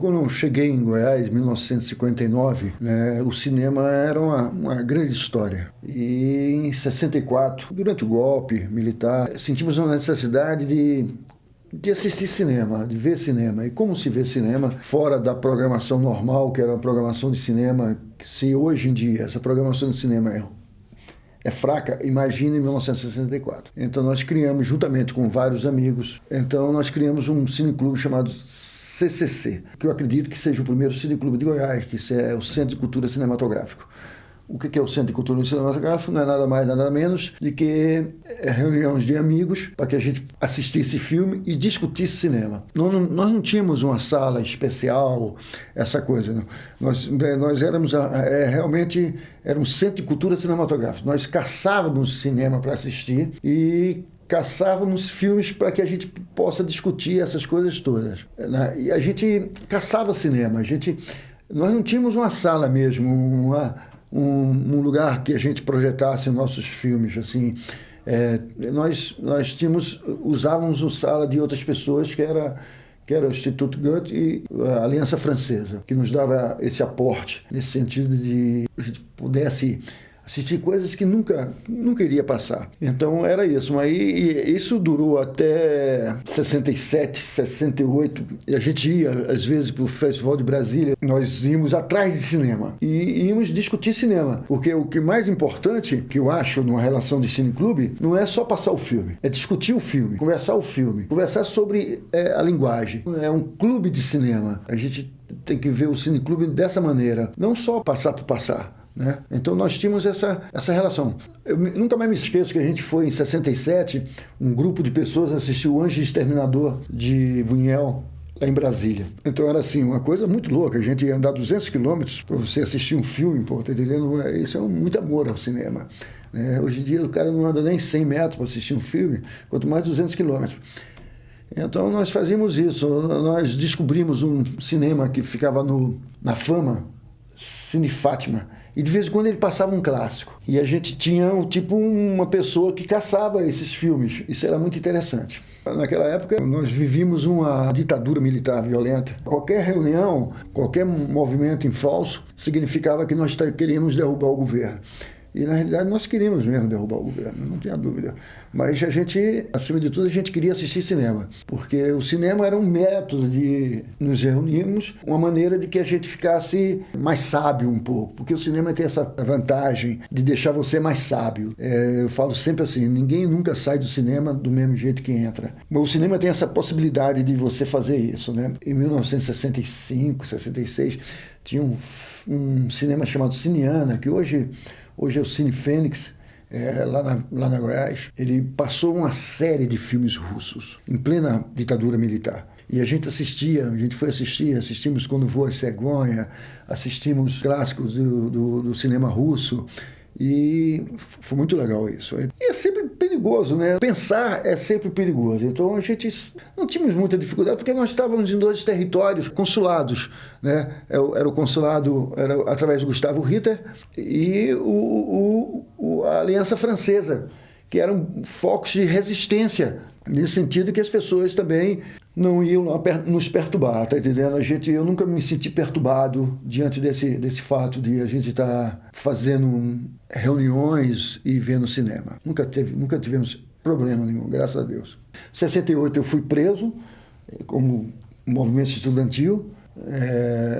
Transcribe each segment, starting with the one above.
Quando eu cheguei em Goiás, em 1959, né, o cinema era uma grande história. E em 64, durante o golpe militar, sentimos uma necessidade de assistir cinema, de ver cinema. E como se vê cinema fora da programação normal, que era a programação de cinema, se hoje em dia essa programação de cinema é fraca, imagina em 1964. Então nós criamos, juntamente com vários amigos, nós criamos um cineclube chamado CCC, que eu acredito que seja o primeiro cineclube de Goiás, que é o Centro de Cultura Cinematográfico. O que é o Centro de Cultura Cinematográfico? Não é nada mais, nada menos do que reuniões de amigos para que a gente assistisse filme e discutisse cinema. Nós não tínhamos uma sala especial, essa coisa. Não. Nós éramos realmente era um Centro de Cultura Cinematográfica. Nós caçávamos cinema para assistir e caçávamos filmes para que a gente possa discutir essas coisas todas. E a gente caçava cinema. Nós não tínhamos uma sala mesmo, um lugar que a gente projetasse nossos filmes, assim. Nós usávamos a sala de outras pessoas, que era o Instituto Goethe e a Aliança Francesa, que nos dava esse aporte, nesse sentido de a gente pudesse assistir coisas que nunca iria passar. Então era isso. Mas isso durou até 67, 68. E a gente ia, às vezes, para o Festival de Brasília. Nós íamos atrás de cinema. E íamos discutir cinema. Porque o que mais importante, que eu acho, numa relação de cineclube, não é só passar o filme. É discutir o filme, conversar o filme, conversar sobre a linguagem. É um clube de cinema. A gente tem que ver o cineclube dessa maneira. Não só passar por passar. Né? Então nós tínhamos essa relação. Eu nunca mais me esqueço que a gente foi em 67, um grupo de pessoas assistiu o Anjo Exterminador de Buñuel, lá em Brasília. Então era assim, uma coisa muito louca, a gente ia andar 200 quilômetros para você assistir um filme, pô, tá entendendo? Isso é muito amor ao cinema. Né? Hoje em dia o cara não anda nem 100 metros para assistir um filme, quanto mais 200 quilômetros. Então nós fazíamos isso, nós descobrimos um cinema que ficava na Fama, Cine Fátima, e de vez em quando ele passava um clássico. E a gente tinha uma pessoa que caçava esses filmes. Isso era muito interessante. Naquela época, nós vivíamos uma ditadura militar violenta. Qualquer reunião, qualquer movimento em falso, significava que nós queríamos derrubar o governo. E, na realidade, nós queríamos mesmo derrubar o governo, não tinha dúvida. Mas a gente, acima de tudo, a gente queria assistir cinema. Porque o cinema era um método de nos reunirmos, uma maneira de que a gente ficasse mais sábio um pouco. Porque o cinema tem essa vantagem de deixar você mais sábio. Eu falo sempre assim, ninguém nunca sai do cinema do mesmo jeito que entra. Mas o cinema tem essa possibilidade de você fazer isso, né? Em 1965, 66, tinha um cinema chamado Cineana, que hoje é o Cine Fênix, lá na Goiás. Ele passou uma série de filmes russos, em plena ditadura militar. E a gente assistimos Quando Voa a Cegonha, assistimos clássicos do cinema russo, e foi muito legal isso. E é sempre perigoso, né? Pensar é sempre perigoso. Então a gente não tínhamos muita dificuldade, porque nós estávamos em 2 territórios consulados, né? Era o consulado através do Gustavo Ritter e a Aliança Francesa, que eram focos de resistência, nesse sentido que as pessoas também não iam lá nos perturbar, tá entendendo? Eu nunca me senti perturbado diante desse fato de a gente estar fazendo reuniões e vendo cinema. Nunca tivemos problema nenhum, graças a Deus. Em 68 eu fui preso como movimento estudantil.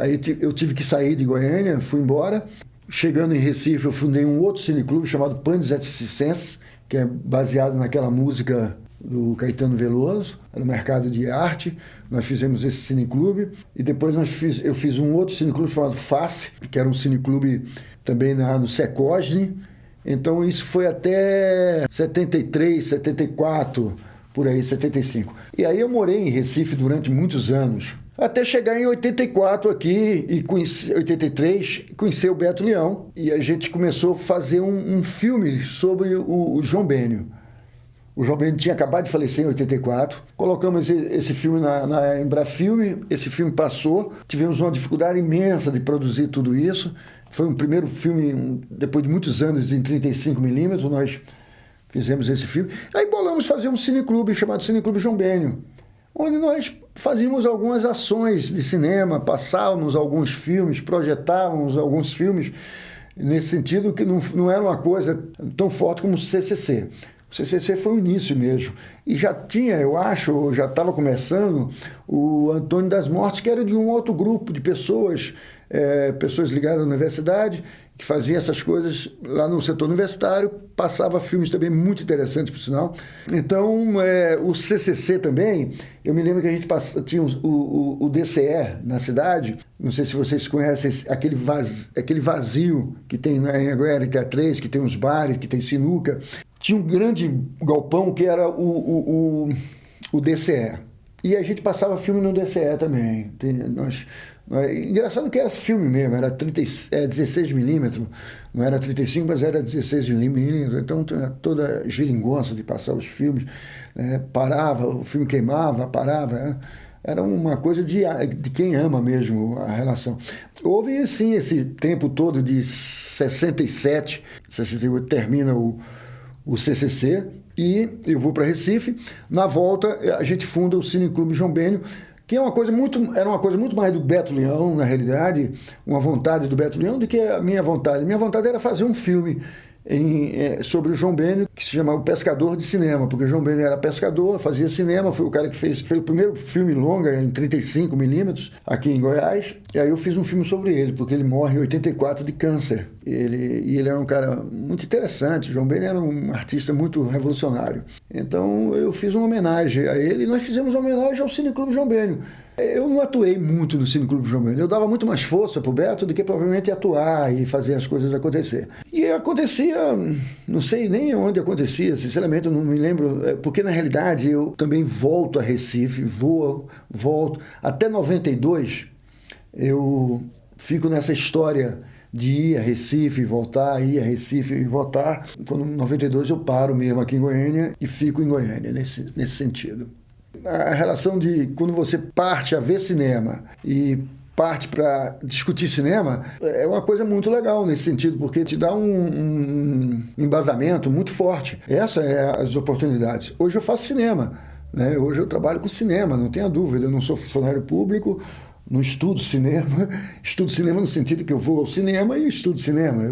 Aí eu tive que sair de Goiânia, fui embora. Chegando em Recife, eu fundei um outro cineclube chamado Panis et Circenses, que é baseado naquela música do Caetano Veloso, no mercado de arte. Nós fizemos esse cineclube e depois eu fiz um outro cineclube chamado Face, que era um cineclube também no Secosne. Então isso foi até 73, 74, por aí, 75. E aí eu morei em Recife durante muitos anos, até chegar em 84 aqui, e 83, conhecer o Beto Leão, e a gente começou a fazer um filme sobre o João Bênio. O João Bênio tinha acabado de falecer em 84. Colocamos esse filme na Embrafilme, esse filme passou. Tivemos uma dificuldade imensa de produzir tudo isso. Foi um primeiro filme, depois de muitos anos, em 35mm, nós fizemos esse filme. Aí bolamos fazer um cineclube chamado Cineclube João Bênio, onde nós fazíamos algumas ações de cinema, passávamos alguns filmes, projetávamos alguns filmes, nesse sentido que não era uma coisa tão forte como o CCC. O CCC foi o início mesmo. E já tinha, eu acho, já estava começando o Antônio das Mortes, que era de um outro grupo de pessoas, pessoas ligadas à universidade, que fazia essas coisas lá no setor universitário, passava filmes também muito interessantes, por sinal. Então, o CCC também, eu me lembro que a gente tinha o DCE na cidade, não sei se vocês conhecem aquele vazio que tem em Anhanguera, Teatrês, que tem uns bares, que tem sinuca. Tinha um grande galpão que era o DCE. E a gente passava filme no DCE também. Engraçado que era filme mesmo, era 16mm, não era 35, mas era 16mm, então tinha toda a geringonça de passar os filmes, parava, o filme queimava, parava, era uma coisa de quem ama mesmo a relação. Houve, sim, esse tempo todo de 67, 68 termina o CCC, e eu vou para Recife. Na volta, a gente funda o Cineclube João Bênio, que era uma coisa muito mais do Beto Leão, na realidade, uma vontade do Beto Leão, do que a minha vontade. Minha vontade era fazer um filme sobre o João Bênio, que se chamava O Pescador de Cinema, porque o João Bênio era pescador, fazia cinema, foi o cara que fez o primeiro filme longa em 35mm aqui em Goiás, e aí eu fiz um filme sobre ele, porque ele morre em 84 de câncer. E ele era um cara muito interessante, o João Bênio era um artista muito revolucionário. Então eu fiz uma homenagem a ele, e nós fizemos uma homenagem ao Cineclube João Bênio. Eu não atuei muito no Cineclube João Bênio, eu dava muito mais força pro Beto do que provavelmente atuar e fazer as coisas acontecer. E acontecia, não sei nem onde acontecia, sinceramente eu não me lembro, porque na realidade eu também volto a Recife, volto. Até 92 eu fico nessa história de ir a Recife e voltar, ir a Recife e voltar. Quando em 92 eu paro mesmo aqui em Goiânia e fico em Goiânia, nesse sentido. A relação de quando você parte a ver cinema e parte para discutir cinema é uma coisa muito legal nesse sentido, porque te dá um embasamento muito forte. Essas são as oportunidades. Hoje eu faço cinema, né? Hoje eu trabalho com cinema, não tenha dúvida. Eu não sou funcionário público, não estudo cinema. Estudo cinema no sentido que eu vou ao cinema e estudo cinema.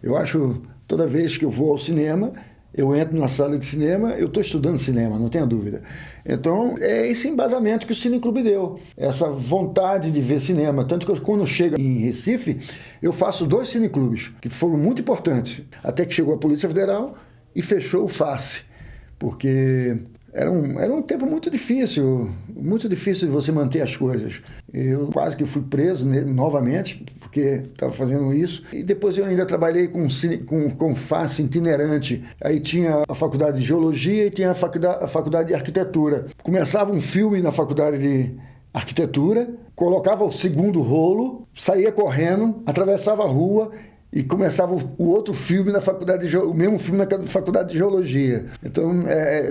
Eu acho, toda vez que eu vou ao cinema, eu entro na sala de cinema, eu estou estudando cinema, não tenha dúvida. Então, é esse embasamento que o Cineclube deu, essa vontade de ver cinema. Tanto que quando eu chego em Recife, eu faço 2 cineclubes, que foram muito importantes, até que chegou a Polícia Federal e fechou o FACE, porque era um tempo muito difícil de você manter as coisas. Eu quase que fui preso novamente, porque estava fazendo isso. E depois eu ainda trabalhei com FACE itinerante. Aí tinha a faculdade de Geologia e tinha a faculdade de Arquitetura. Começava um filme na faculdade de Arquitetura, colocava o segundo rolo, saía correndo, atravessava a rua e começava o outro filme na faculdade o mesmo filme na faculdade de Geologia. Então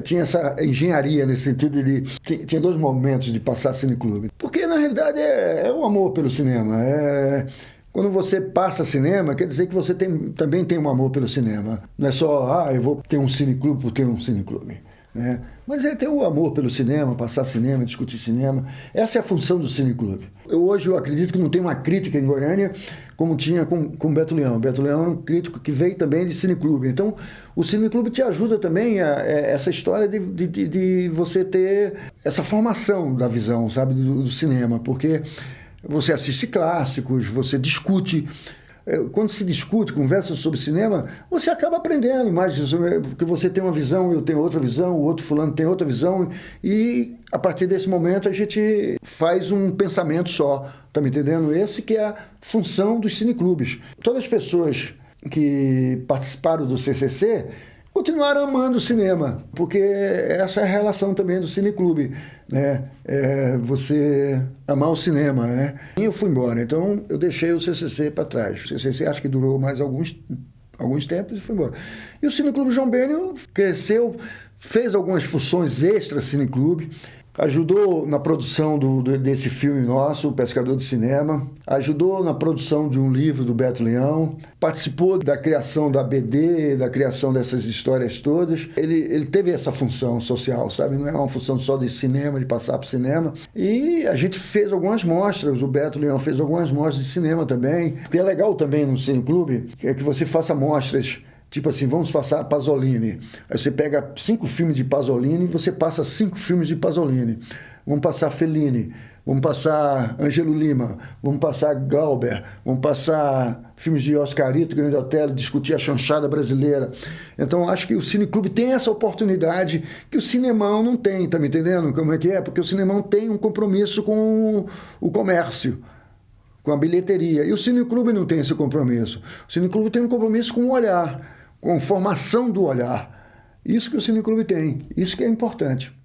tinha essa engenharia nesse sentido tinha 2 momentos de passar Cineclube. Porque na realidade é um amor pelo cinema. Quando você passa cinema, quer dizer que você também tem um amor pelo cinema. Não é só, eu vou ter um cineclube por ter um cineclube. Né? Mas é ter o amor pelo cinema, passar cinema, discutir cinema. Essa é a função do Cineclube. Hoje eu acredito que não tem uma crítica em Goiânia como tinha com Beto Leão. Beto Leão era um crítico que veio também de Cineclube. Então, o Cineclube te ajuda também essa história de você ter essa formação da visão, sabe, do cinema, porque você assiste clássicos, você discute. Quando se discute, conversa sobre cinema, você acaba aprendendo mais, porque você tem uma visão, eu tenho outra visão, o outro fulano tem outra visão, e a partir desse momento a gente faz um pensamento só, tá me entendendo? Esse que é a função dos cineclubes. Todas as pessoas que participaram do CCC continuaram amando o cinema, porque essa é a relação também do Cineclube, né? Você amar o cinema, né? E eu fui embora, então eu deixei o CCC para trás. O CCC acho que durou mais alguns tempos e fui embora. E o Cineclube João Bênio cresceu, fez algumas funções extra Cineclube. ajudou na produção desse filme nosso, O Pescador de Cinema, ajudou na produção de um livro do Beto Leão, participou da criação da BD, da criação dessas histórias todas. Ele teve essa função social, sabe? Não é uma função só de cinema, de passar para o cinema. E a gente fez algumas mostras, o Beto Leão fez algumas mostras de cinema também. O que é legal também no Cine Clube é que você faça mostras. Tipo assim, vamos passar Pasolini. Aí você pega 5 filmes de Pasolini e você passa 5 filmes de Pasolini. Vamos passar Fellini, vamos passar Ângelo Lima, vamos passar Glauber, vamos passar filmes de Oscarito, Grande Otelo, discutir a chanchada brasileira. Então, acho que o Cine Clube tem essa oportunidade que o cinemão não tem, tá me entendendo como é que é? Porque o cinemão tem um compromisso com o comércio, com a bilheteria. E o Cine Clube não tem esse compromisso. O Cine Clube tem um compromisso com o olhar, com a formação do olhar. Isso que o Cine Clube tem, isso que é importante.